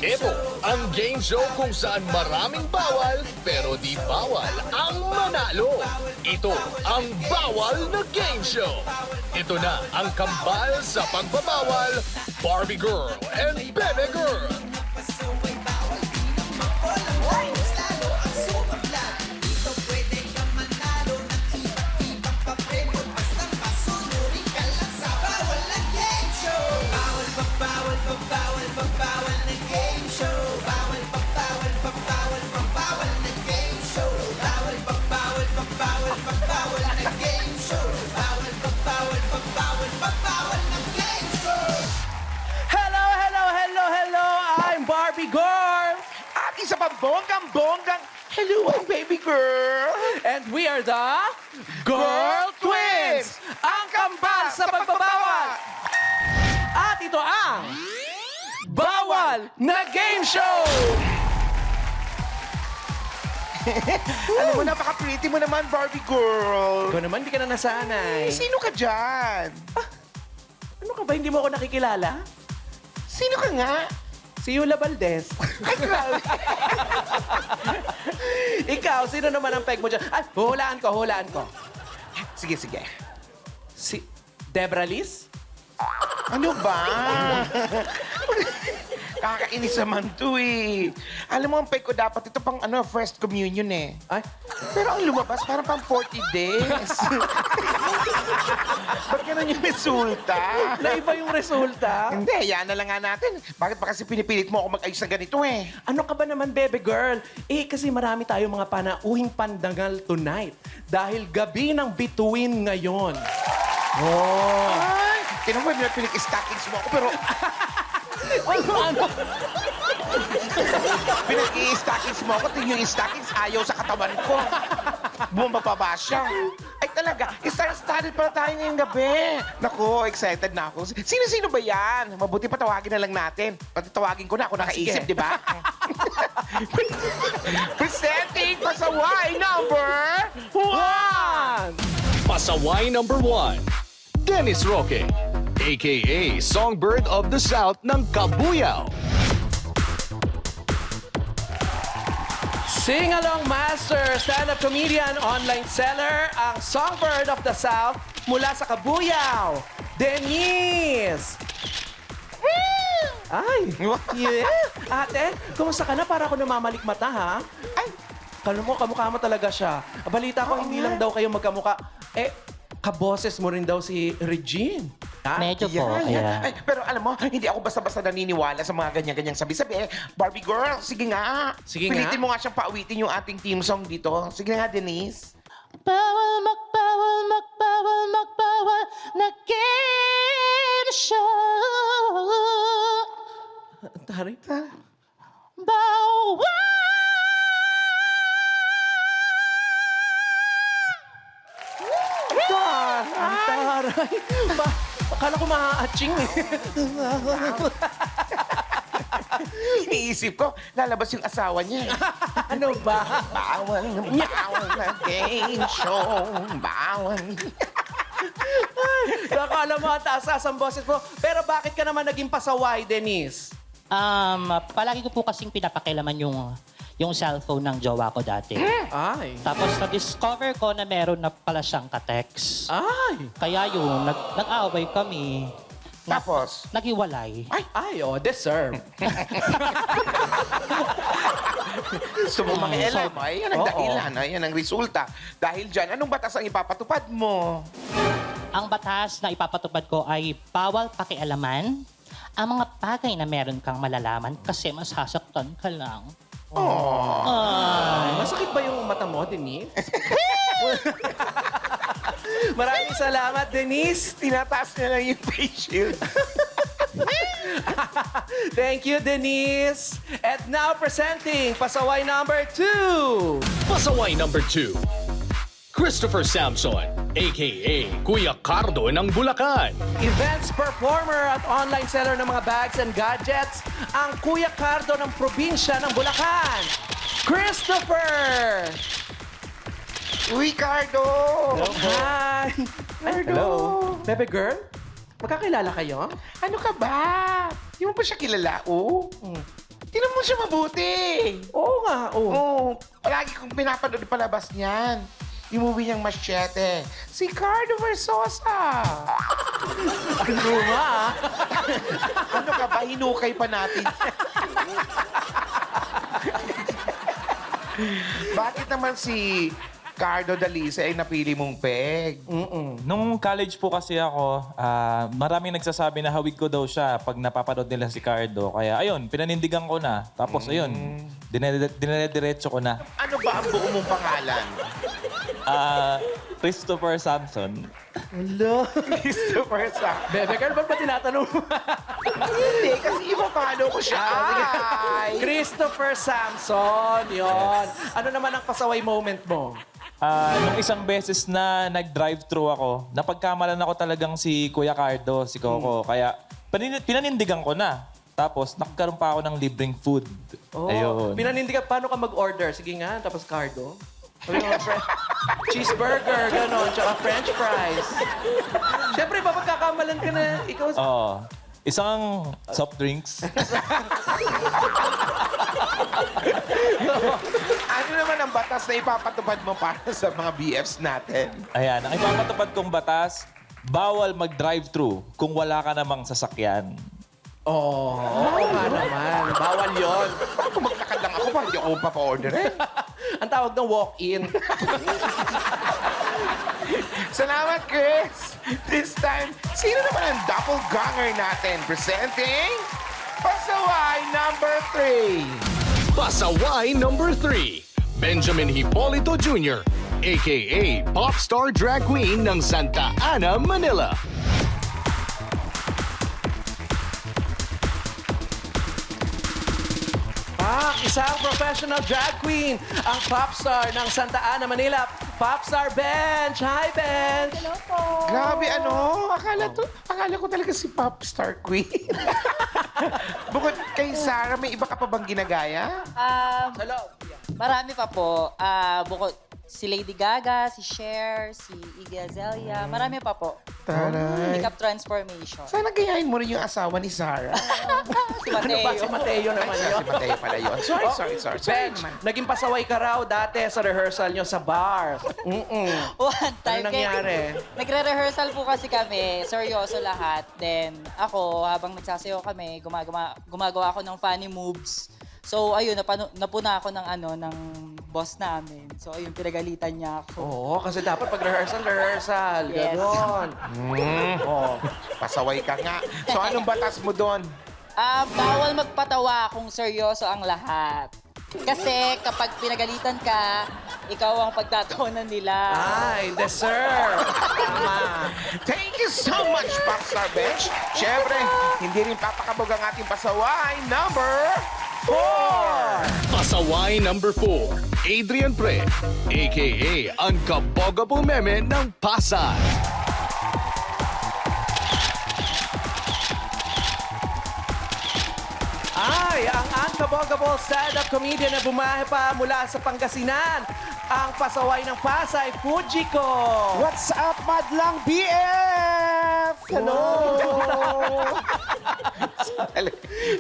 Ito ang game show kung saan maraming bawal pero di bawal ang manalo. Ito ang Bawal na Game Show. Ito na ang kambal sa pagbabawal, Barbie Girl and Bebe Girl. Hello, hello, hello, hello! I'm Barbie Girl! At isa pang bonggang-bonggang, hello, baby girl! And we are the Girl Twins! Ang kambal sa pagbabawal! At ito ang Bawal na Game Show! Alam mo, napaka-pretty mo naman, Barbie girl. Ikaw naman, di ka na nasanay. Sino ka dyan? Ano ka ba, hindi mo ako nakikilala? Sino ka nga? Si Yula Valdez. Ay, grabe. Ikaw, sino naman ang peg mo dyan? Ay, hulaan ko. Sige, sige. Si Debra Liz? Ano ba? Kakainis naman to eh. Alam mo, ang peg ko dapat ito pang first communion eh. Ay, Pero ang lumabas, parang pang 40 days. Ba't ganun yung resulta? naiba yung resulta. Hindi, yan na lang nga natin. Bakit ba kasi pinipilit mo ako mag-ayos na ganito eh? Ano ka ba naman, bebe girl? Eh, kasi marami tayong mga panauhing pandangal tonight. Dahil gabi ng bituin ngayon. Oh. Ay, tinan mo, pinag-stockings mo ako, pero ano? pinag-i-stockings mo ako, tingin yung stockings ayaw sa katawan ko. Bumaba pa siya. Ay talaga, star-studded pala tayo ngayong gabi. Naku, excited na ako. Sino-sino ba yan? Mabuti pa tawagin na lang natin. Pati tawagin ko na, ako nakaisip, sige. di ba? Presenting pasaway number 1! Pasaway number 1, Dennis Roque, aka Songbird of the South ng Kabuyao. Sing-along master, stand-up comedian, online seller, ang Songbird of the South mula sa Kabuyao, Denise! Ay, yeah. Ate, kumusta ka na? Para ako namamalik mata, ha? Ay, Kamukha mo talaga siya. Balita ko, hindi lang daw kayo magkamukha. Eh, kaboses mo rin daw si Regine. Ha? Medyo po, yan. kaya... Ay, pero alam mo, hindi ako basta-basta naniniwala sa mga ganyan-ganyang sabi-sabi. Barbie girl, sige nga. Sige nga. Pilitin mo nga siyang pauwitin yung ating team song dito. Sige nga, Denise. Bawal na game show. Tari? Bawal! Ang taray. Akala ko maa-atching eh. Iniisip ko, lalabas yung asawa niya. Ano ba? Bawal na game show. Bawal. Akala mo ang taas-taas ang boses mo. Pero bakit ka naman naging pasaway, Denise? Palagi ko po kasing pinapakilaman yung cellphone ng jowa ko dati. Ay. Tapos na-discover ko na meron na pala siyang ka-text. Ay. Kaya yun, nag-away kami. Tapos? Naghiwalay. Ay, oh, deserve. Gusto mo mangialam. Ayan ang Oo. dahilan. Ayan ang resulta. Dahil dyan, anong batas ang ipapatupad mo? Ang batas na ipapatupad ko ay bawal pakialaman ang mga bagay na meron kang malalaman kasi masasaktan ka lang. Ay, masakit ba yung mata mo, Denise? Maraming salamat, Denise. Tinataas niya lang yung face shield. Thank you, Denise. And now presenting pasaway number 2. Pasaway number 2, Christopher Samson, aka Kuya Cardo ng Bulacan. Events performer at online seller ng mga bags and gadgets, ang Kuya Cardo ng probinsya ng Bulacan, Christopher! Uy, Cardo! Hi! Ay, hello. Bebe girl, magkakilala kayo? Ano ka ba? Di mo pa siya kilala, oh? Tinan mo siya mabuti. Oo nga, oo. Oo, palagi kong pinapanood palabas niyan. Yung movie niyang Machete. Si Cardo Versosa. Ang luma, ah. Ano ka ba? Hinukay pa natin. Bakit naman si Cardo Dalice ay napili mong peg? Nung college po kasi ako, maraming nagsasabi na hawig ko daw siya pag napapanood nila si Cardo. Kaya ayun, pinanindigan ko na. Tapos ayun, dinediretso ko na. Ano ba ang buo mong pangalan? Christopher Samson. Hello. Christopher Sa. Bebe, kaya ba tinatanong mo? Hindi, kasi iba-follow ko siya. Ay. Christopher Samson, yon. Ano naman ang pasaway moment mo? Nung isang beses na nag-drive-thru ako, napagkamalan ako talagang si Kuya Cardo, si Coco. Kaya pinanindigan ko na. Tapos nagkaroon pa ako ng libreng food. Ayun. Pinanindigan, paano ka mag-order? Sige nga, tapos Cardo. Cheeseburger, gano'n, tsaka french fries. Siyempre, papagkakamalan ka na. Ikaw, Oo. Isang soft drinks. Ano naman ang batas na ipapatupad mo para sa mga BFs natin? Ayan, ang ipapatupad kong batas, bawal mag-drive-thru kung wala ka namang sasakyan. oo nga naman. Bawal yon. Baka kung maglakad lang ako, hindi ako papa-orderin. Ang tawag ng walk-in. Salamat, Chris! This time, sino naman ang doppelganger natin? Presenting, Pasaway number 3. Pasaway number 3, Benjamin Hipolito Jr., aka Popstar Drag Queen ng Santa Ana, Manila. Isang professional drag queen, ang popstar ng Santa Ana, Manila, Popstar Bench. Hi, Bench! Hello po. Grabe, ano? Akala ko talaga si Popstar Queen. Bukod kay Sarah, may iba ka pa bang ginagaya? Hello. Marami pa po. Bukod si Lady Gaga, si Cher, si Iggy Azalea. Marami pa po. Taray. Makeup transformation. Sana gayahin mo rin yung asawa ni Sarah. Si Ano ba? Si Mateo. Mateo Ay, naman yun. si Mateo pala yun. Sorry. Bench, naging pasaway ka raw dati sa rehearsal nyo sa bar. One time. Ano nangyari? Nagre-rehearsal po kasi kami. Seryoso lahat. Then ako, habang nagsasayaw kami, gumagawa ako ng funny moves. So, ayun, napuna ako ng boss namin. So, ayun, pinagalitan niya ako. Oo, kasi dapat pag rehearsal. Yes. Ganon. Oh, pasaway ka nga. So, anong batas mo doon? Bawal magpatawa kung seryoso ang lahat. Kasi kapag pinagalitan ka, ikaw ang pagtatawanan nila. Ay, deserve. Tama. Thank you so much, Popstar Bench. Siyempre, hindi rin papakabog ang ating pasaway number 4. Pasaway number 4, Adrian Pre, aka ang kabogabo meme ng Pasay. Ay, ang unkabogable stand-up comedian na bumahe pa mula sa Pangasinan, ang pasaway ng Pasay, Fujiko. What's up, Madlang BF? Hello!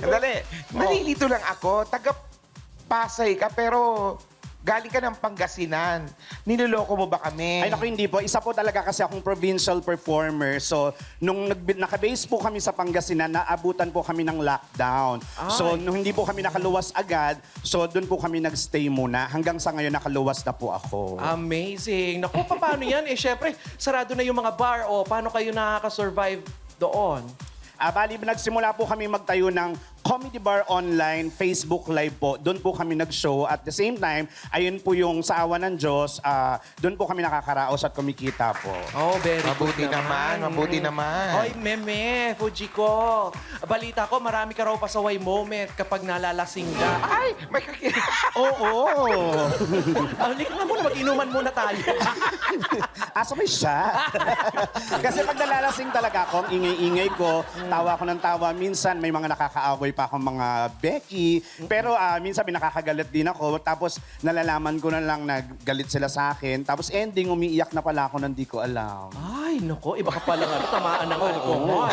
Dali. Nalilito lang ako. Taga-Pasay ka, pero galing ka ng Pangasinan. Niloloko mo ba kami? Ay, naku, hindi po. Isa po talaga kasi akong provincial performer. So, nung naka-base po kami sa Pangasinan, naabutan po kami ng lockdown. So, nung hindi po kami nakaluwas agad, so doon po kami nagstay muna. Hanggang sa ngayon, nakaluwas na po ako. Amazing. Naku, paano yan? Eh, syempre, sarado na yung mga bar. O, paano kayo nakaka-survive doon? Bali, nagsimula po kami magtayo ng Comedy Bar Online, Facebook Live po. Doon po kami nag-show. At the same time, ayun po yung sa awa ng Diyos, doon po kami nakakaraos at kumikita po. Oh, very Mabuti good naman, mabuti naman. Hoy, meme, Fujiko. Balita ko, marami ka raw pasaway moment kapag nalalasing ka. Ay, may kakilala. Oo! Halika na muna, mag-inuman muna tayo. Asa may siya? Kasi pag nalalasing talaga ako, ang ingay-ingay ko, tawa ko ng tawa. Minsan may mga nakakaaway pa akong mga Becky. Pero minsan may nakakagalit din ako. Tapos nalalaman ko na lang na galit sila sa akin. Tapos ending, umiiyak na pala ako nang di ko alam. Ay, nako, iba ka pala nga. Tamaan ng alcohol.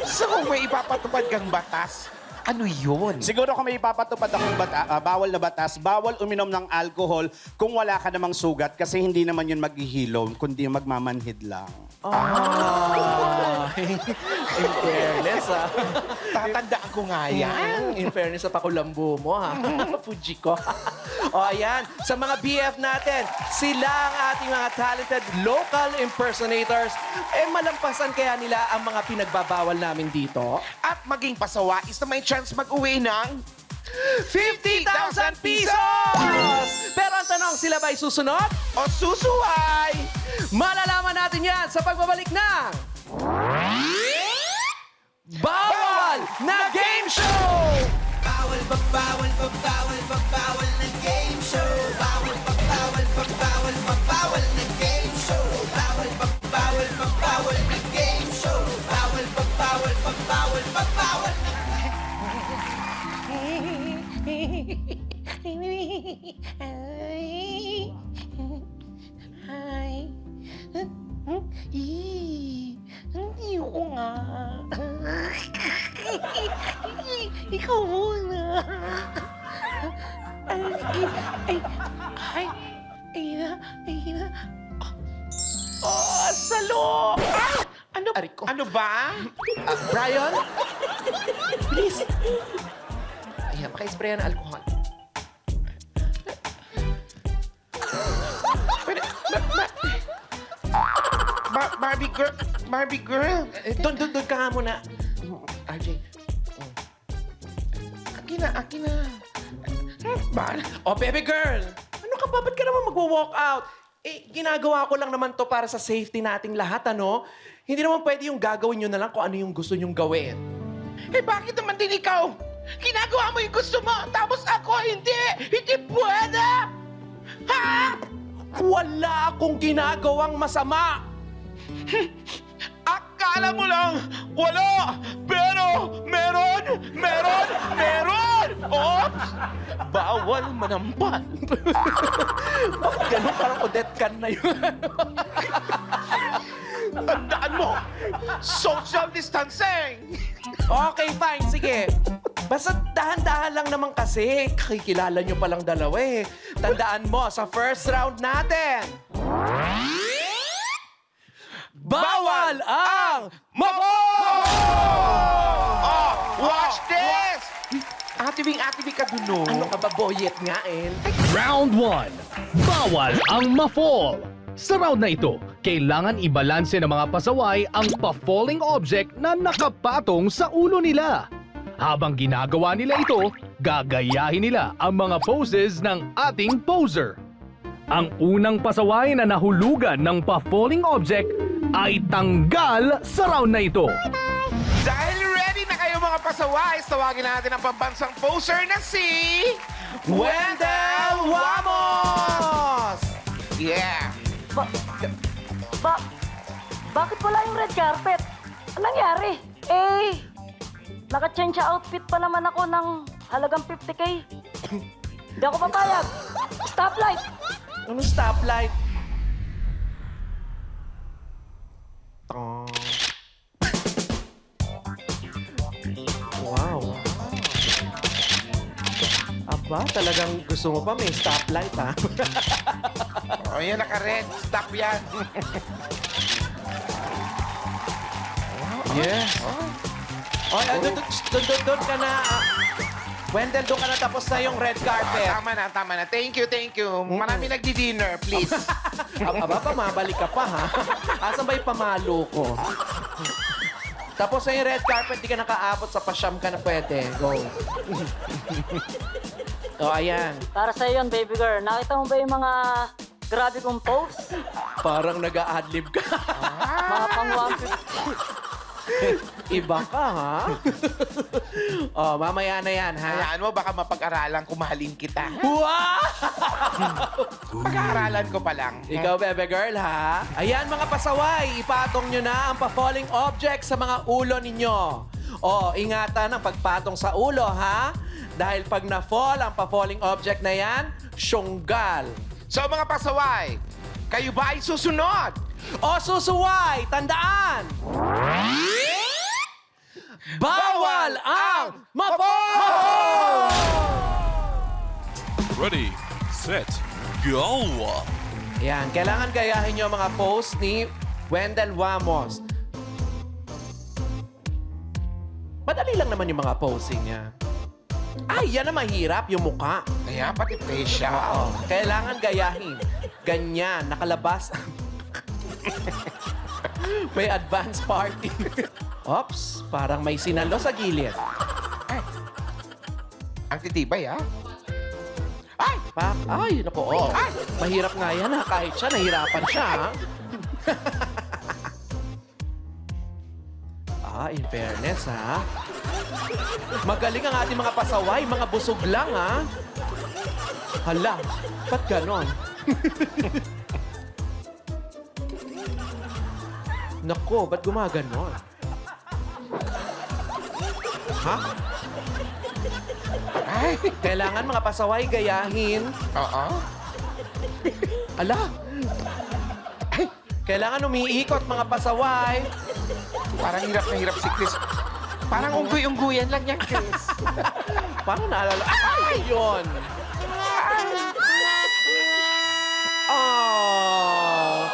So, kung may ipapatupad kang batas Ano yun? Siguro kung may ipapatupad akong bawal na batas, bawal uminom ng alcohol kung wala ka namang sugat kasi hindi naman yun maghihilom, kundi magmamanhid lang. In fairness, Tatandaan ko nga yan. In fairness sa pakulambo mo, ha? Fuji ko. O, ayan. Sa mga BF natin, sila ang ating mga talented local impersonators. Malampasan kaya nila ang mga pinagbabawal namin dito? At maging pasawais na may chance mag-uwi ng 50,000 pesos! Pero ang tanong, sila ba'y susunod? o susuway. Malalaman natin yan sa pagbabalik ng... Bawal na Game Show! Ayoko nga. Ikaw muna. Salo! Ano ba? Brian? Please. Ayan, maka-spray ng alcohol. Pwede, Barbie girl. Doon ka nga muna. RJ. Akin na. Oh, baby girl! Ano ka ba? Ba't ka naman mag-walk out? Ginagawa ko lang naman to para sa safety nating lahat, ano? Hindi naman pwede yung gagawin nyo na lang kung ano yung gusto nyong gawin. Bakit naman din ikaw? Ginagawa mo yung gusto mo, tapos ako hindi! Hindi pwede! Ha? Wala akong ginagawang masama! Akala mo lang, wala! Pero, meron! Oops! Bawal manampal. Bakit ganun? Parang Odette Can na yun. Tandaan mo, social distancing! Okay, fine. Sige. Basta dahan-dahan lang naman kasi. Kakikilala nyo palang dalawa eh. Tandaan mo, sa first round natin, bawal ang Oh, watch this! Atibing ka dun, Ano ka ba, boyet nga eh? Round 1. Bawal ang ma-fall. Sa round na ito, kailangan ibalanse ng mga pasaway ang pa-falling object na nakapatong sa ulo nila. Habang ginagawa nila ito, gagayahin nila ang mga poses ng ating poser. Ang unang pasaway na nahulugan ng pa-falling object ay tanggal sa round na ito. Dahil ready na kayo mga pasaway, tawagin natin ang pambansang poser na si... Wendell Wamos! Yeah! Bakit wala yung red carpet? Anong nangyari? Naka-change outfit pa naman ako ng halagang 50K. Hindi ako papayag. Stoplight! Anong stoplight? Wow. Aba, talagang gusto mo pa may stoplight, ha? O yan, naka-red. Stop yan. Yeah. Oh, doon ka na. Wendell, doon ka na tapos na yung red carpet. Tama na. Thank you. Marami nagdi-dinner, please. Aba, pamabalik ka pa, ha? Asan ba yung pamalo ko? Tapos na yung red carpet, di ka nakaabot sa pasyam ka na pwede. Go. Oh, ayan. Para sa yun, baby girl. Nakita mo ba yung mga grabe kong pose? Parang nag-a-adlib ka. Mga pang Iba ka, ha? Oh, mamaya na yan, ha? Hayaan mo, baka mapag-aralan kung mahalin kita. Wow! Pag-aaralan ko pa lang. Ikaw, bebe girl, ha? Ayan, mga pasaway, ipatong nyo na ang pa-falling object sa mga ulo ninyo. Oh, ingatan ang pagpatong sa ulo, ha? Dahil pag na-fall ang pa-falling object na yan, syonggal. So mga pasaway, kayo ba ay susunod? O susuway, tandaan! Bawal ang mapol! Ready, set, go! Yan, kailangan gayahin nyo ang mga pose ni Wendell Wamos. Madali lang naman yung mga posing niya. Ay, yan na mahirap, yung mukha. Kaya pati facial. Oo, kailangan gayahin. Ganyan, nakalabas. May advance party. Ops, parang may sinalo sa gilid. Ang titibay, ha? Ay, naku, oh. Ay! Mahirap nga yan, ha? Kahit siya, nahirapan siya, ha? In fairness, ha? Magaling ang ating mga pasaway, mga busog lang, ha? Hala, ba't ganon? Nako, ba't gumaganon? Ha? Ay, Kailangan mga pasaway gayahin. oo. Ala! Kailangan umiikot mga pasaway. Parang hirap na hirap si Chris. Parang unggoy-unggoyan lang yan, Chris. Parang naalala. Ay! Yun! Oh!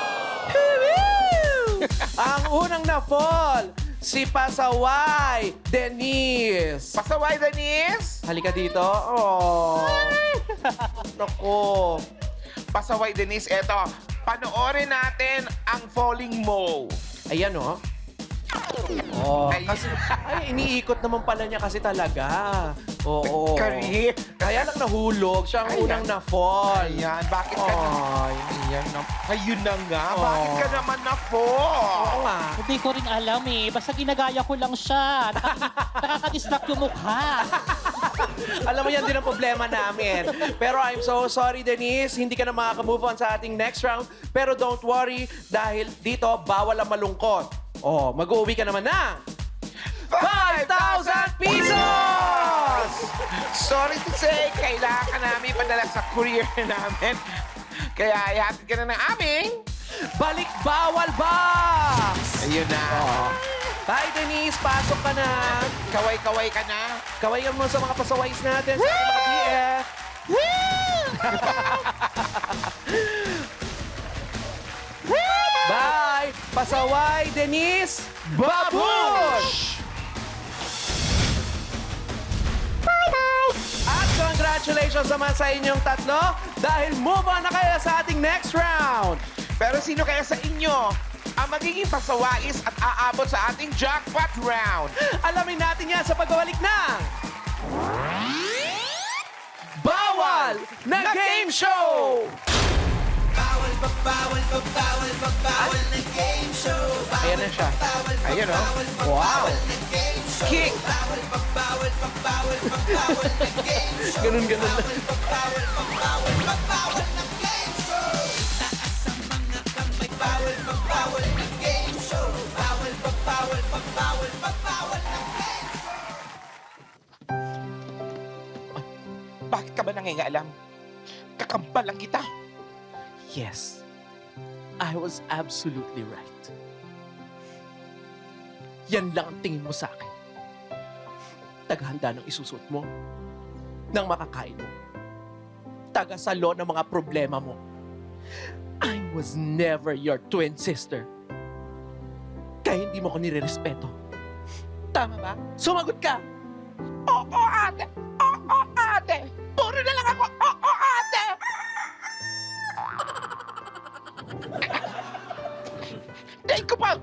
Ang unang na-fall, si Pasaway Denise. Pasaway, Denise! Halika dito. Oh! Naku. Pasaway, Denise, eto. Panoorin natin ang Falling Mo. Ayan, oh. Oh, Ay. kasi, ay, iniikot naman pala niya kasi talaga. Oo. Kari. Kaya lang nahulog. Siya ang Ayan. unang na-fall. Ayan, bakit ka Ay. Ayan na. Ayun na nga. Oh. Bakit ka naman na-fall? Oo nga. Hindi ko rin alam eh. Basta ginagaya ko lang siya. Nakaka-distract yung mukha. Alam mo, yan din ang problema namin. Pero I'm so sorry, Denise. Hindi ka na makaka-move on sa ating next round. Pero don't worry, dahil dito, bawal ang malungkot. Oh, mag-uwi ka naman na 5,000 pesos! Sorry to say, kailangan ka namin padala sa courier namin. Kaya ihatid ka na ng aming... Balik Bawal Box! Ayun na. Bye, Denise. Pasok ka na. Kaway-kaway ka na. Kawayan mo sa mga pasaways natin sa ating mga BF. Bye! Pasaway, Denise! Babush! Bye-bye! At congratulations naman sa inyong tatlo dahil move on na kayo sa ating next round. Pero sino kaya sa inyo ang magiging pasawais at aabot sa ating jackpot round? Alamin natin yan sa pagbabalik ng... Bawal na Game Show! Ayan na siya. Ayun, oh. Wow! Kick! Ganun-ganun lang. Bakit ka ba nangingaalam? Kakambal lang kita. Yes, I was absolutely right. Yan lang ang tingin mo sa akin. Taghanda ng isusot mo, ng makakain mo. Tagasalo ng mga problema mo. I was never your twin sister. Kaya hindi mo ko nire-respeto. Tama ba? Sumagot ka! Oo, ate! Oo, ate! Puro na lang ako! Oo, ate! Dahil ko pa...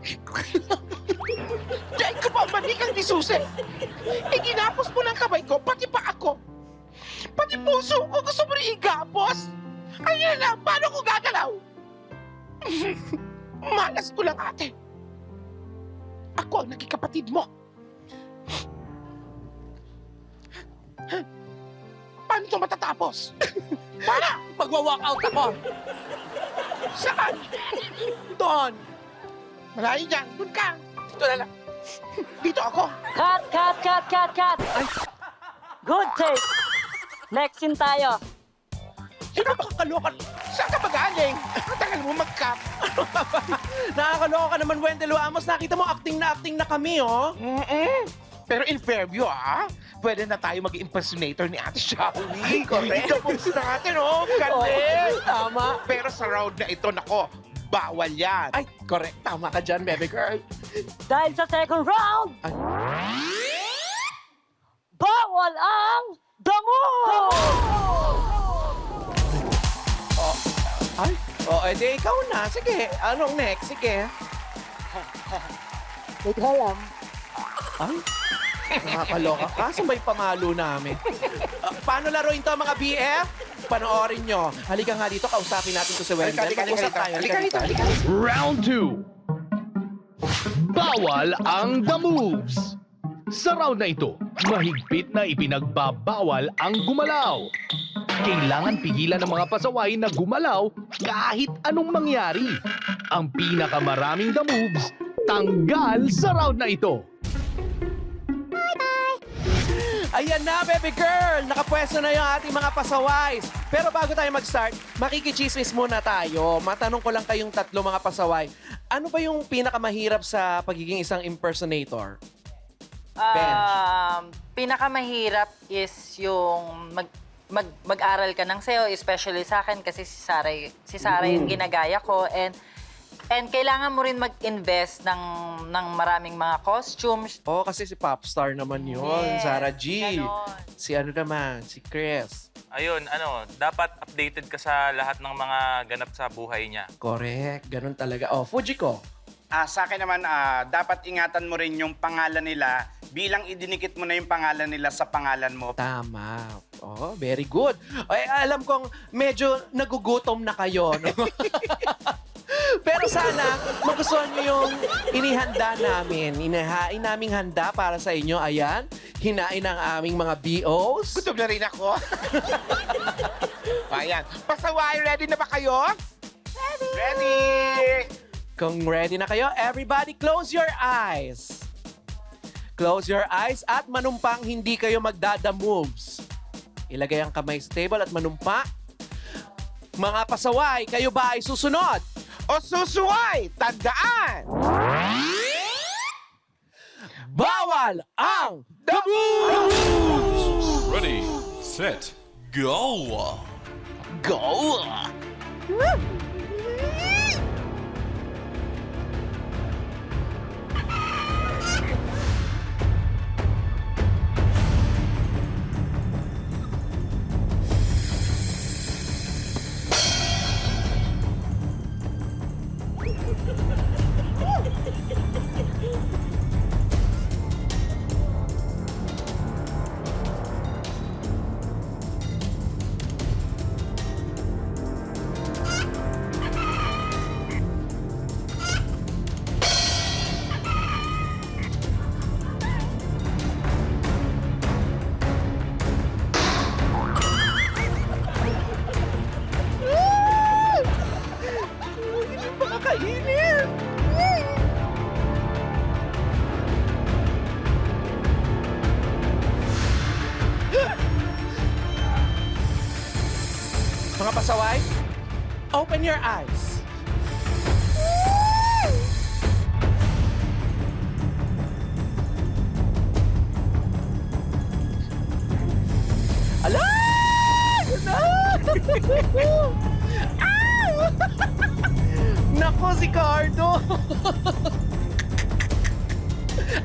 Dahil ko pa manikang ni Susi. Iginapos mo ng kamay ko, pati pa ako. Pati puso ko gusto mo rin igapos. Ayun lang, paano ko gagalaw? Malas ko lang, ate. Ako ang naging kapatid mo. Paano ito matatapos? Paano? Magwa-walk out ako! Saan? Doon! Malayo dyan. Doon ka. Dito na lang. Dito ako. Cut, cut, cut, cut, cut! Good take! Next scene tayo. Sino ba kakaloka? Saan ka magaling? Ang tagal mo mag-cap. Nakakaloka ka naman, Wendell Wamos. Nakita mo, acting na kami, oh. Pero in Fairview, pwede na tayo mag-impersonator ni Ate Shawi. correct. Ika-moves natin, galing. Tama. Pero sa round na ito, nako, bawal yan. Ay, correct. Tama ka dyan, baby girl. Dahil sa second round, Ay. bawal ang damo! Ay, edi ikaw na. Sige, anong next? Sige. Wait, alam. Ay, nakakaloka ka. Saan ba yung pamalo namin? Paano laruin to mga BF? Panoorin nyo. Halika nga dito, kausapin natin to si Wendell. Mag-usap tayo. Halika dito. Round 2. Bawal ang the moves. Sa round na ito, mahigpit na ipinagbabawal ang gumalaw. Kailangan pigilan ng mga pasaway na gumalaw kahit anong mangyari. Ang pinakamaraming the moves, tanggal sa round na ito. Ayan na, baby girl! Nakapwesto na yung ating mga pasaways. Pero bago tayo mag-start, makikichismis muna tayo. Matanong ko lang kayong tatlo mga pasaway. Ano ba yung pinakamahirap sa pagiging isang impersonator? Pinakamahirap is yung mag-aral ka ng sayo, especially sa akin kasi si Sarah yung ginagaya ko. And kailangan mo rin mag-invest ng maraming mga costumes. Oh, kasi si Popstar naman yun. Yes, Sarah G. ganon. Si ano naman, si Chris. Ayun, dapat updated ka sa lahat ng mga ganap sa buhay niya. Correct. Ganun talaga. Oh, Fujiko. Sa akin naman, dapat ingatan mo rin yung pangalan nila bilang idinikit mo na yung pangalan nila sa pangalan mo. Tama. Oh, very good. Ay, alam kong medyo nagugutom na kayo, no? Pero sana magustuhan niyo yung inihanda namin. Inahain naming handa para sa inyo. Ayan, hinain ang aming mga BOs. Gutom na rin ako. Ayan. Pasaway, ready na ba kayo? Ready! Kung ready na kayo, everybody close your eyes. Close your eyes at manumpang hindi kayo magdada-moves. Ilagay ang kamay sa table at manumpa. Mga pasaway, kayo ba ay susunod? O susuway, tandaan! Bawal ang the moves! Ready, set, go! Go! Kainin! Mga pasaway, open your eyes. Ala! Yun na! Nako, si Cardo!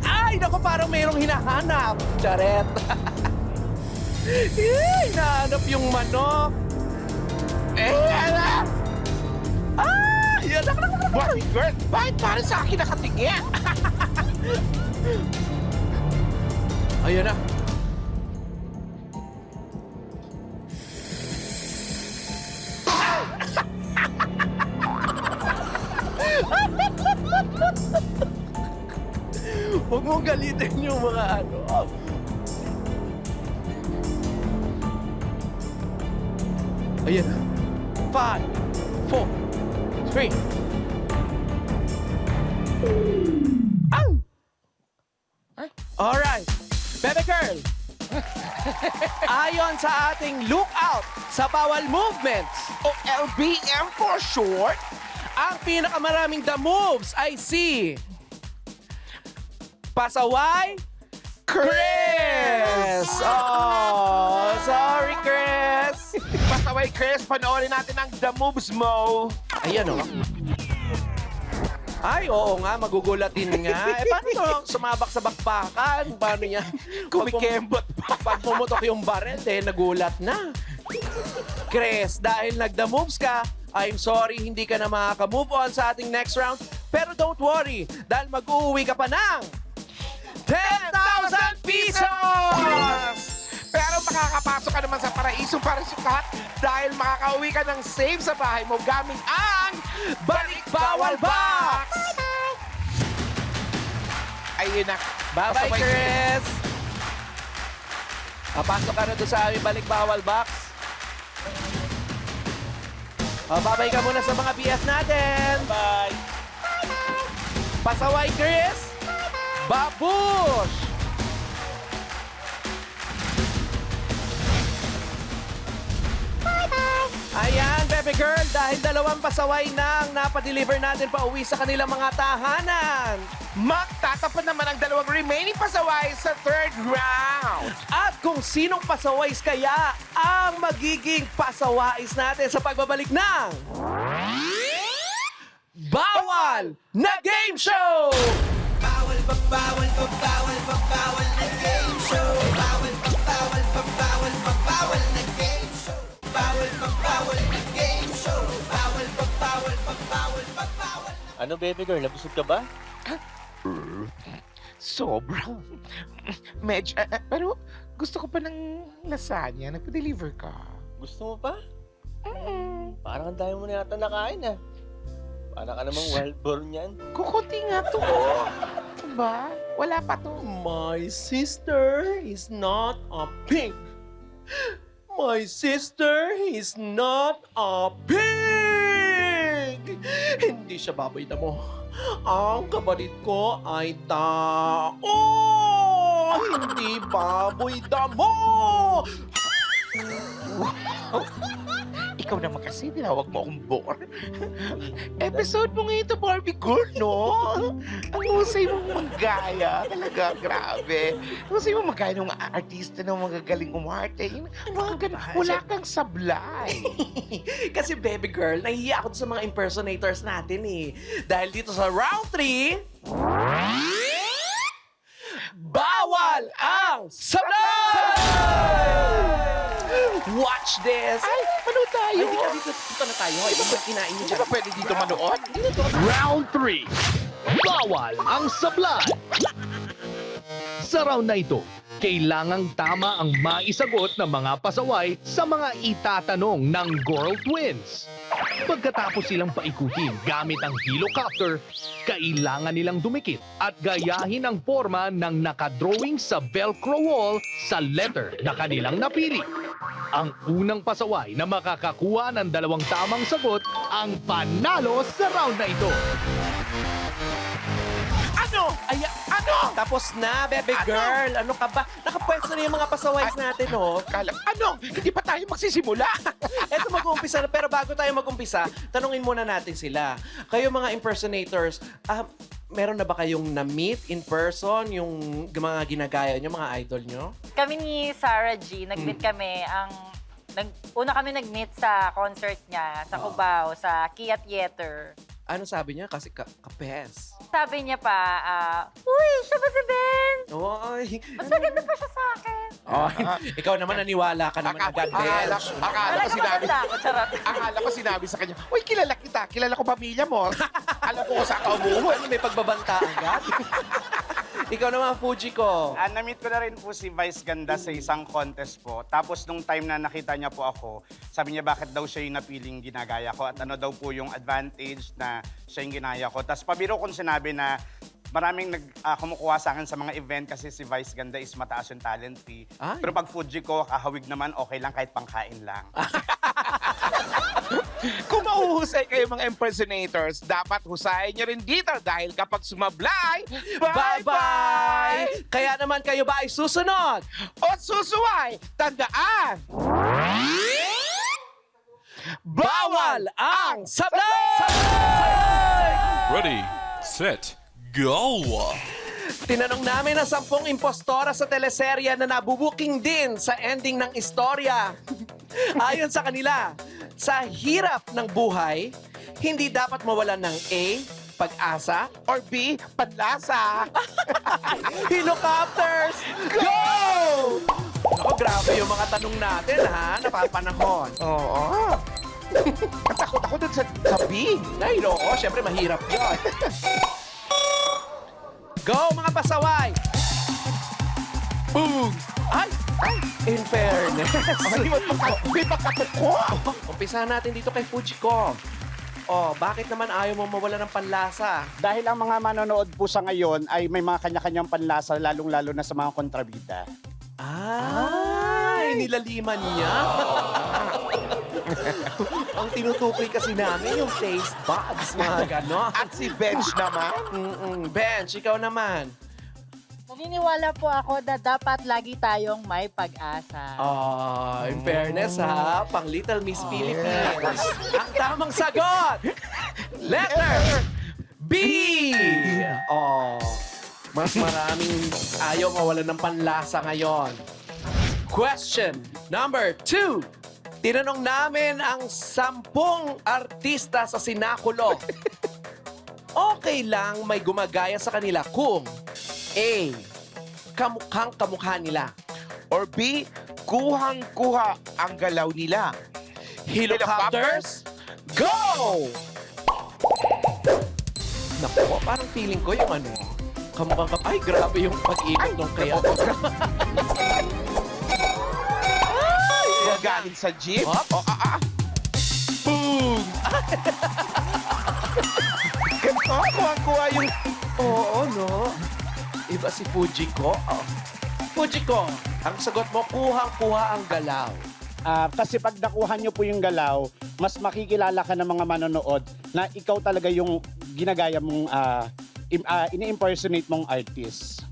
Ay, nako, parang mayroong hinahanap. Charet. Hinahanap yung manok. Ala! Yan, Barbie girl, bakit parang sa akin nakatingin? Ayun na. Huwag mong galitin yung mga ano. Ayan na. 5, 4, 3. Alright. Bebe girl. Ayon sa ating lookout sa bawal movements, O LBM for short? ang pinakamaraming the moves ay si Pasaway Chris! Oh, sorry, Chris! Pasaway, Chris. Panoorin natin ang The Moves Mo. Ayan, oh. Ay, oo nga, magugulatin nga. Eh, paano to? Sumabak sa bakbakan? Paano niya? Kumikembot pa. Pag pumutok yung barrel, eh, nagulat na. Chris, dahil nagda moves ka, I'm sorry, hindi ka na makaka-move on sa ating next round. Pero don't worry, dahil mag-uuwi ka pa ng 10,000 pesos! Pero makakapasok ka naman sa paraisong parisukat dahil makakauwi ka ng save sa bahay mo gamit ang Balik Bawal Box! Ayun na. Bye-bye, Pasaway, Chris! Papasok ka na doon sa aming Balik Bawal Box. Babay ka muna sa mga BF natin. Bye! Pasaway, Chris! Babush! Ayan, baby girl, dahil dalawang pasaway nang napadeliver natin pa uwi sa kanilang mga tahanan. Magtatapon naman ang dalawang remaining pasaway sa third round. At kung sinong pasawais kaya ang magiging pasawais natin sa pagbabalik ng Bawal na Game Show! Bawal pa, bawal pa, bawal pa, bawal na game show. Bawal pa, bawal pa, bawal pa, bawal na game show. Bawal pa, bawal na game show. Bawal pa, bawal pa, bawal pa, bawal na... Ano, baby girl? Nabusog ka ba? Sobrang. Medyo, pero gusto ko pa ng lasagna. Nagpa-deliver ka. Gusto mo pa? Parang ang dami mo na yata nakain, ah. Parang ka namang wild born yan. Kukunti nga to. Ba? Wala pa to. My sister is not a pig. My sister is not a pig. Hindi siya baboy na mo. Ang kapatid ko ay tao. Hindi baboy damo. Ikaw naman kasi, tinawag mo akong bore. Episode mo ngayon to Barbie Girl, no? Ang husay mong maggaya. Talaga, grabe. Ang husay mong maggaya ng mga artista ng mga galing umarte. Mga ganun. Wala kang sablay. Kasi baby girl, nahihiya ako sa mga impersonators natin eh. Dahil dito sa round 3, bawal ang sablay! Watch this! Ay, ano tayo? Ay, dito na tayo. Ito ba kinain niyo Hindi dyan? ba pwede dito manood? Round 3. Bawal ang sablay. Sa round na ito, kailangang tama ang maisagot ng mga pasaway sa mga itatanong ng Girl Twins. Pagkatapos silang paikutin gamit ang helicopter, kailangan nilang dumikit at gayahin ang forma ng nakadrawing sa Velcro wall sa letter na kanilang napili. Ang unang pasaway na makakakuha ng 2 tamang sagot ang panalo sa round na ito. Ano? Ay, Ano? tapos na, baby Ano? girl. Ano ka ba? Nakapwesto na yung mga pasaways natin, oh. Ano? Hindi pa tayo magsisimula. Eto, mag-uumpisa na. Pero bago tayo mag-umpisa, tanungin muna natin sila. Kayo mga impersonators, meron na ba kayong na-meet in person, yung mga ginagaya nyo, mga idol nyo? Kami ni Sarah G, nag-meet kami una kami nag-meet sa concert niya sa Cubao, sa Kia Theater. Ano sabi niya? Kasi kapes. Sabi niya pa, uy, siya ba si Ben? Oy. Mas maganda pa siya sa akin. Oy. Ikaw naman naniwala ka naman agad, Akala Bench. ko Talaga sinabi. maganda ako, charot. Akala ko sinabi sa kanya, uy, kilala kita. Kilala ko pamilya mo. Alam ko kung saan ka umuwi. Ano, may pagbabanta agad? Ikaw naman, Fuji ko. Na-meet ko na rin po si Vice Ganda sa isang contest po. Tapos nung time na nakita niya po ako, sabi niya bakit daw siya yung napiling ginagaya ko at ano daw po yung advantage na siya yung ginaya ko. Tapos pabiro kong sinabi na maraming kumukuha sa akin sa mga event kasi si Vice Ganda is mataas yung talent fee. Ay. Pero pag Fuji ko, kahawig naman, okay lang kahit pangkain lang. Kung mauhusay kayo mga impersonators, dapat husayin nyo rin dito dahil kapag sumablay, Bye-bye! Kaya naman kayo ba ay susunod? O susuway, tandaan! Bawal ang sablay! Ready, set, go! Tinanong namin ang 10 impostora sa teleserye na nabubuking din sa ending ng istorya. Ayon sa kanila, sa hirap ng buhay, hindi dapat mawalan ng A, pag-asa, Or B, panlasa. helicopters, go! Ako, grabe yung mga tanong natin, ha? Napapanahon. Oo. Ang takot ako dun sa B. Ay, oo, syempre mahirap yun. Go, mga pasaway! Boom! Ay! In fairness. May pagkatok ko. Umpisahan natin dito kay Fujiko. Oh, bakit naman ayaw mo mawala ng panlasa? Dahil ang mga manonood po sa ngayon ay may mga kanya-kanyang panlasa, lalong-lalo na sa mga kontrabida. Ay, nilaliman niya. Ang tinutukoy kasi namin yung taste buds, mga ganon. At si Bench naman. Bench, ikaw naman. Naniniwala po ako na dapat lagi tayong may pag-asa. Oh, in fairness ha, pang Little Miss Philippines. Ang tamang sagot! Letter B! Oh, mas maraming ayaw mawalan ng panlasa ngayon. Question number 2. Tinanong namin ang 10 artista sa sinakulo. Okay lang may gumagaya sa kanila kung A, kamukhang kamukha nila. Or B, kuhang-kuha ang galaw nila. Helicopters, go! Naku, parang feeling ko yung ano, kamukhang ay grabe yung pag-ikot nung kaya. Galing sa jeep. Hop. Boom! Ganito, kuhang-kuha yung... Oo, no? Iba si Fujiko. Oh. Fujiko, ang sagot mo, kuhang-kuha ang galaw. Kasi pag nakuha nyo po yung galaw, mas makikilala ka ng mga manonood na ikaw talaga yung ginagaya mong ini-impersonate mong artist.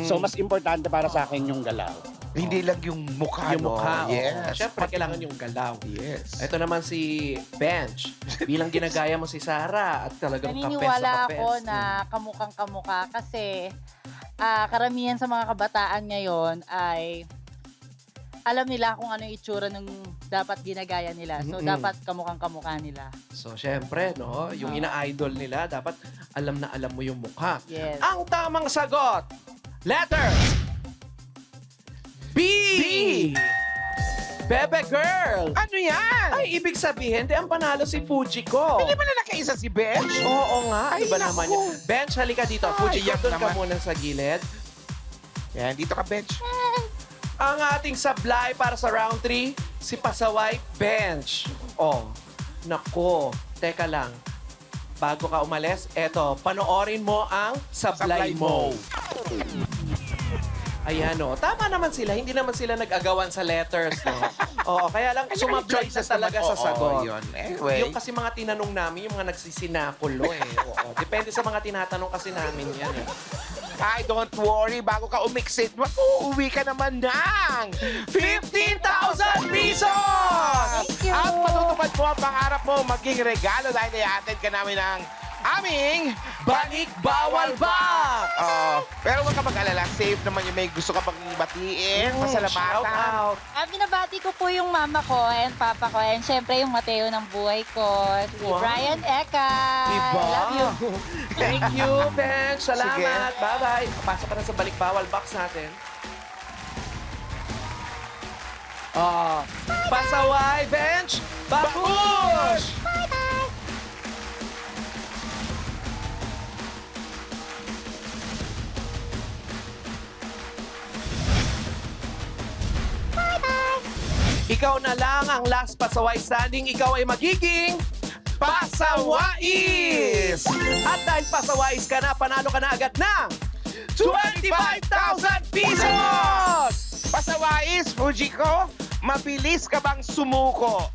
So, mas importante para sa akin yung galaw. Hindi lang yung mukha, Yung mukha, no? Yes. Siyempre, kailangan yung galaw. Yes. Ito naman si Bench. Bilang ginagaya mo si Sarah at talagang kapes Naniniwala sa kapes. ako na kamukhang kamukha kasi karamihan sa mga kabataan ngayon ay alam nila kung ano yung itsura ng dapat ginagaya nila. So, dapat kamukhang kamukha nila. So, syempre, no? Yung ina-idol nila, dapat alam na alam mo yung mukha. Yes. Ang tamang sagot, letter B! Bebe Girl! Ano yan? Ay, ibig sabihin, di ang panalo si Fujiko. Hindi ba na nakaisa si Bench? Oo nga, Ay, iba naku. naman yan. Bench, halika dito. Fujiko, iyak doon ka naman. muna sa gilid. Yan, dito ka, Bench. Ang ating sablay para sa round 3, si Pasaway Bench. Oh, nako. Teka lang. Bago ka umalis, eto, panoorin mo ang sablay mo. Ayan, no. Tama naman sila. Hindi naman sila nag-agawan sa letters, no? Oo, kaya lang sumablay na talaga sa sagot. Yun. Anyway. Yung kasi mga tinanong namin, yung mga nagsisinakulo, eh. Oo. Depende sa mga tinatanong kasi namin yan, eh. Ay, don't worry. Bago ka umiksit, uuwi ka naman ng 15,000 pesos! Thank you! At matutupad mo ang pangarap mo maging regalo dahil i-attend ka namin ng aming Balik Bawal Box! pero huwag ka mag-alala. Safe naman yung may gusto ka pang batiin. Shout Pasalamatan. out! Binabati ko po yung mama ko and papa ko and syempre yung Mateo ng buhay ko, si Wow. Brian Eka. Diba? I love you. Thank you, Bench. Salamat. Sige. Bye-bye. Pasok ka na sa Balik Bawal Box natin. Pasaway, Bench! Babush! Ikaw na lang ang last pasaway standing. Ikaw ay magiging pasawais! At dahil pasawais ka na, panalo ka na agad ng 25,000 pesos! Pasawais, Fujiko, mabilis ka bang sumuko?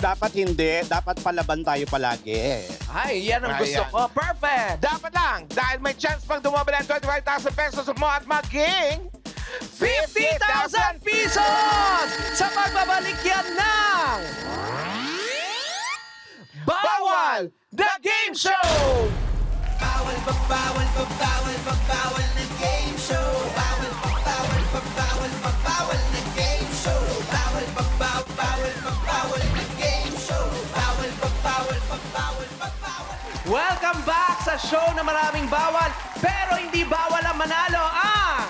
Dapat hindi. Dapat palaban tayo palagi. Ay, yan ang gusto Ayan. ko. Perfect! Dapat lang, dahil may chance pang dumabala ang 25,000 pesos mo at maging 50,000 pesos! Sa pagbabalik yan ng... Bawal! The Game Show! Bawal na game show. Bawal na game show. Bawal na game show. Welcome back sa show na maraming bawal, pero hindi bawal ang manalo ang...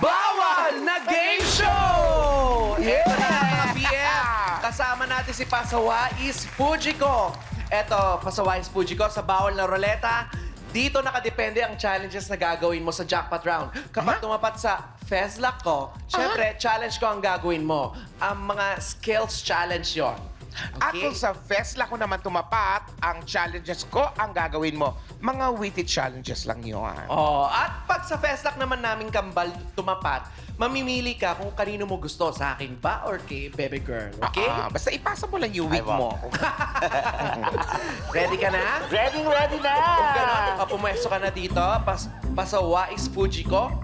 Bawal na Game Show! Ito na mga BF. Kasama natin si Pasawais Fujiko. Eto, Pasawais Fujiko sa Bawal na Ruleta. Dito nakadepende ang challenges na gagawin mo sa jackpot round. Kapag tumapat sa Fezlock ko, syempre, challenge ko ang gagawin mo. Ang mga skills challenge yon. At kung sa Festla ko naman tumapat, ang challenges ko ang gagawin mo. Mga witty challenges lang yun. Oh, at pag sa Festlock naman naming kambal tumapat, mamimili ka kung kanino mo gusto. Sa akin ba or kay Baby Girl? Okay? Basta ipasa mo lang yung wig mo. Ready ka na? Ready na! Kung gano'n, pumwesto ka na dito, Pasawais Fujiko.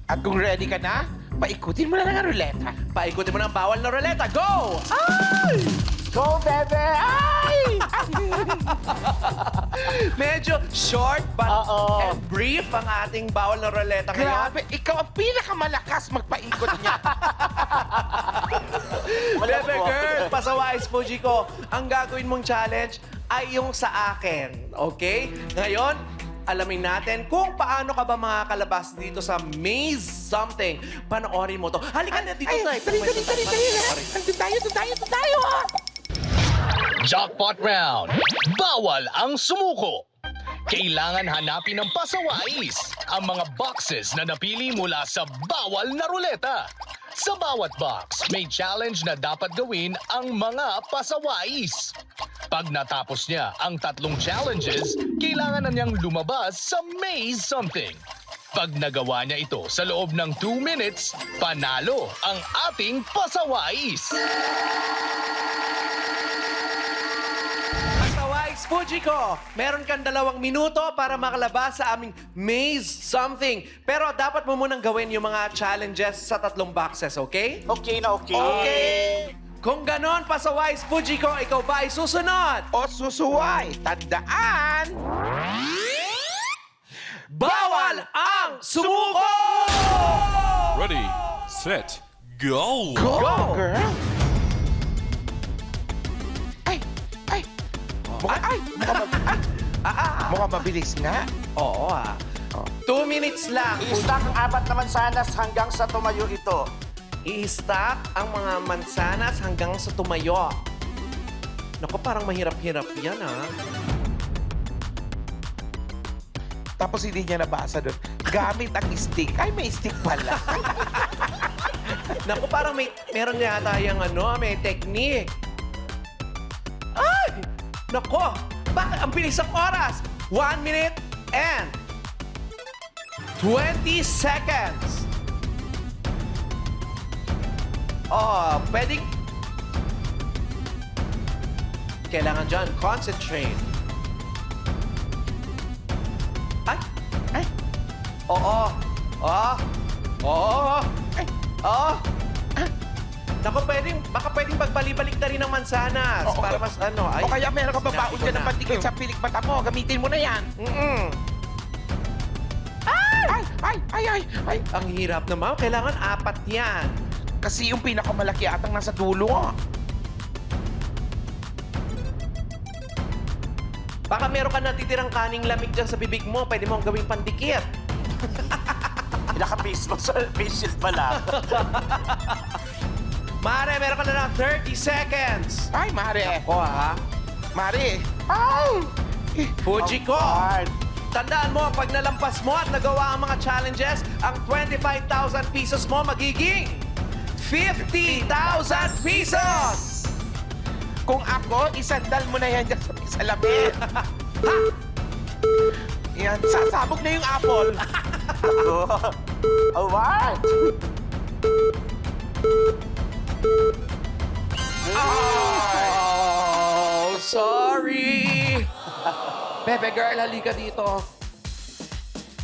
At kung ready ka na, paikutin mo na lang ang ruleta. Paikutin mo ng Bawal na Ruleta. Go! Ay! Go, bebe! Ay! Medyo short but and brief ang ating Bawal na Ruleta ngayon. Grabe, ikaw ang pinakamalakas magpaikot niya. Bebe Girl, Pasawais Fujiko, ang gagawin mong challenge ay yung sa akin. Okay? Ngayon, alamin natin kung paano ka ba makakalabas dito sa Maze Something. Panoorin mo to. Halika na dito tayo. Dali. Nandun tayo. Jackpot round. Bawal ang sumuko. Kailangan hanapin ng pasawais ang mga boxes na napili mula sa Bawal na Ruleta. Sa bawat box, may challenge na dapat gawin ang mga pasawais. Pag natapos niya ang 3 challenges, kailangan na niyang lumabas sa Maze Something. Pag nagawa niya ito sa loob ng 2 minutes, panalo ang ating pasawais. Pasawais Fujiko, meron kang 2 minuto para makalabas sa aming Maze Something. Pero dapat mo munang gawin yung mga challenges sa 3 boxes, okay? Okay na okay. Okay! Kung ganon, Pasawais Fujiko, ikaw ba ay susunod? O susuway, tandaan! Bawal ang sumuko! Ready, set, go! Go, girl! Mukhang mabilis nga. Oo, 2 minutes lang. I-stack ang 4 na mansanas hanggang sa tumayo ito. I-stack ang mga mansanas hanggang sa tumayo. Naku, parang mahirap-hirap yan, Tapos hindi niya nabasa doon. Gamit ang stick. Ay, may stick pala. Naku, parang meron yata yung may technique. Ay! Naku, bakit ang bilis ang oras? 1 minute and 20 seconds. Oh, pwedeng... Kailangan dyan, concentrate. Ay! Oo! Oo! Ay! Oo! Naku, baka pwedeng pagbalik-balik na rin ng mansanas. Oo, para mas o kaya meron ka pa baon dyan ng pandikit sa pilik mata mo. Gamitin mo na yan. Ay! Ang hirap naman. Kailangan 4 yan. Kasi yung pinakamalaki atang nasa dulo. Baka meron ka natitirang kaning lamig dyan sa bibig mo. Pwede mong gawing pandikit. Naka-face shield pala. Mare, meron ka na ng 30 seconds. Ay, Mare. Ako, Mare. Ay! Fujiko. Hard. Tandaan mo, pag nalampas mo at nagawa ang mga challenges, ang 25,000 pesos mo magiging 50,000 pesos! Kung ako, isandal mo na yan dyan sa salamin. Yan, sasabog na yung apple. Alright. Oh, sorry! Bebe girl, halika dito.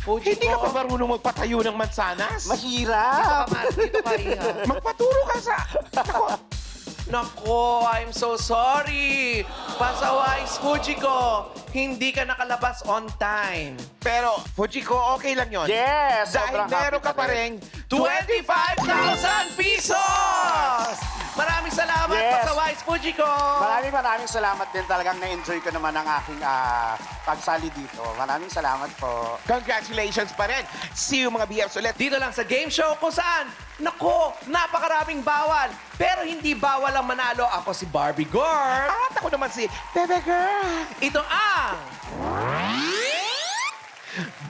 Fujiko. Hindi ka pa marunong magpatayo ng mansanas? Mahirap. Dito ka, Iha. Magpaturo ka sa... Ako, Nako, I'm so sorry. Pasawais, Fujiko. Hindi ka nakalabas on time. Pero, Fujiko, okay lang yon. Yes! Dahil sobrang meron happy ka pa rin 25,000 pesos! Maraming salamat, Yes. Pasawais, Fujiko. Maraming salamat din. Talagang na-enjoy ko naman ang aking pagsali dito. Maraming salamat po. Congratulations pa rin. See you mga BFs ulit. Dito lang sa game show kung saan, nako, napakaraming bawal. Pero hindi bawal ang manalo. Ako si Barbie Gorg. At ako naman si Bebe Girl. Ito ang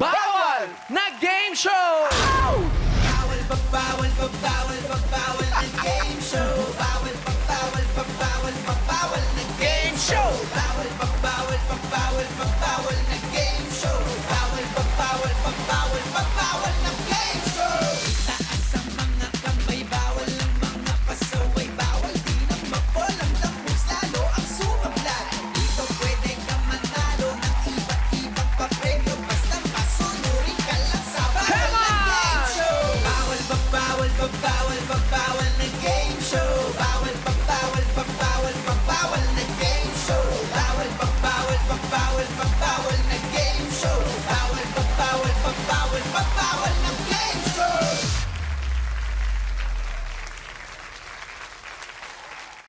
Bawal na Game Show! Bawal, bawal, bawal, bawal, bawal na game show.